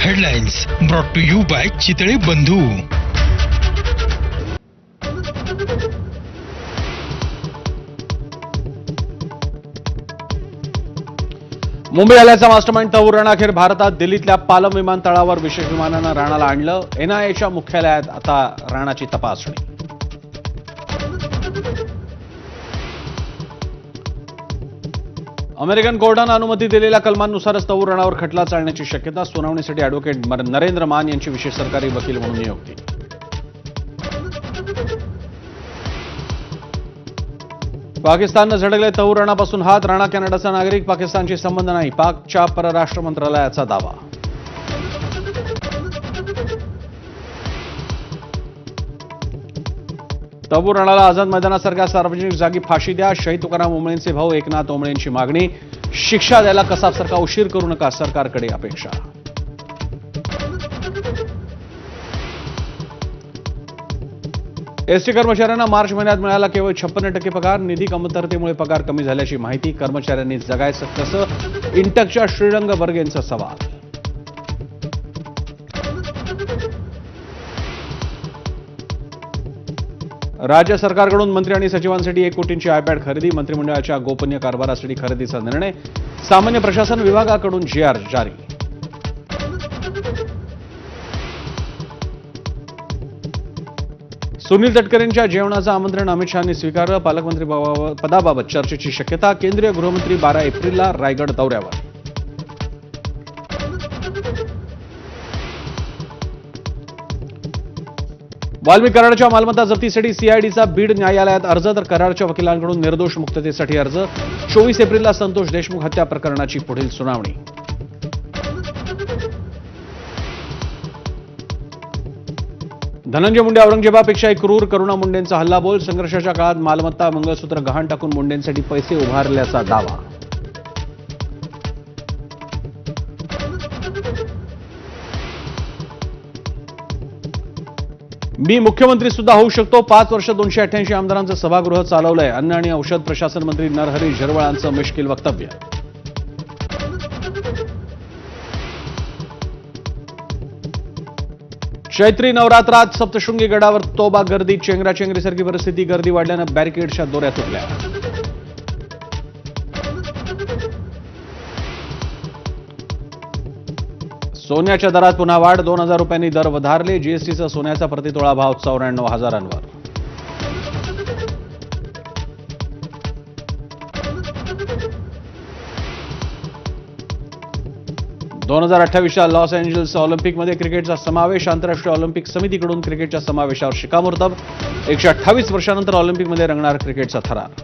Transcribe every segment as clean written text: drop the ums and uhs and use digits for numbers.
Headlines brought to you by Chitale Bandhu. Mumbai हल्ल्याचा mastermind तौर राणा अखेर भारतात दिल्लीतल्या पालम विमानतळावर विशेष विमानानं राणाला आणलं. एनआयएच्या मुख्यालयात आता राणाची तपासणी. अमेरिकन कोर्टानं अनुमती दिलेल्या कलमांनुसारच तौर राणावर खटला चालण्याची शक्यता. सुनावणीसाठी अॅडव्होकेट नरेंद्र मान यांची विशेष सरकारी वकील म्हणून नियुक्ती. पाकिस्ताननं झडकले तौर राणापासून हात. राणा कॅनडाचा नागरिक, पाकिस्तानशी संबंध नाही, पाकच्या परराष्ट्र मंत्रालयाचा दावा. तौर राणाला आझाद मैदानासारख्या सार्वजनिक जागी फाशी द्या. शहीद तुकाराम ओंबळेंचे भाऊ एकनाथ ओंबळेंची मागणी. शिक्षा द्यायला कसाबसारखा उशीर करू नका, सरकारकडे अपेक्षा. एसटी कर्मचाऱ्यांना मार्च महिन्यात मिळाला केवळ 56% पगार. निधी कमतरतेमुळे पगार कमी झाल्याची माहिती. कर्मचाऱ्यांनी जगायचं कसं, इंटकच्या श्रीरंग बर्गेंचा सवाल. राज्य सरकारकडून मंत्री आणि सचिवांसाठी 1 कोटींची आयपॅड खरेदी. मंत्रिमंडळाच्या गोपनीय कारभारासाठी खरेदीचा निर्णय. सामान्य प्रशासन विभागाकडून GR जारी. सुनील तटकरेंच्या जेवणाचं आमंत्रण अमित शहांनी स्वीकारलं. पालकमंत्री पदाबाबत चर्चेची शक्यता. केंद्रीय गृहमंत्री 12 एप्रिलला रायगड दौऱ्यावर. वाल्मिक कराडच्या मालमत्ता जप्तीसाठी सीआयडीचा बीड न्यायालयात अर्ज. तर कराडच्या वकिलांकडून निर्दोष मुक्ततेसाठी अर्ज. 24 एप्रिलला संतोष देशमुख हत्या प्रकरणाची पुढील सुनावणी. धनंजय मुंडे औरंगजेबापेक्षाही क्रूर. करुणा मुंडेंचा हल्लाबोल. संघर्षाच्या काळात मालमत्ता, मंगळसूत्र गहाण टाकून मुंडेंसाठी पैसे उभारल्याचा दावा. मी मुख्यमंत्री सुद्धा होऊ शकतो. 5 वर्ष 288 आमदारांचं सभागृह चालवलंय. अन्न आणि औषध प्रशासन मंत्री नरहरी झिरवळांचं मिश्किल वक्तव्य. चैत्री नवरात्रात सप्तशृंगी गडावर तोबा गर्दी. चेंगराचेंगरीसारखी परिस्थिती. गर्दी वाढल्यानं बॅरिकेडच्या दोऱ्या तुटल्या. सोन्याच्या दरात पुन्हा वाढ. 2000 रुपयांनी दर वधारले. जीएसटीचा सोन्याचा प्रतितोळा भाव 94,000वर. दोन 2028च्या लॉस एंजल्स ऑलिम्पिकमध्ये क्रिकेटचा समावेश. आंतरराष्ट्रीय ऑलिम्पिक समितीकडून क्रिकेटच्या समावेशावर शिक्कामोर्तब. 128 वर्षानंतर ऑलिम्पिकमध्ये रंगणार क्रिकेटचा थरार.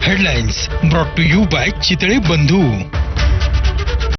Headlines brought to you by Chitale बंधू.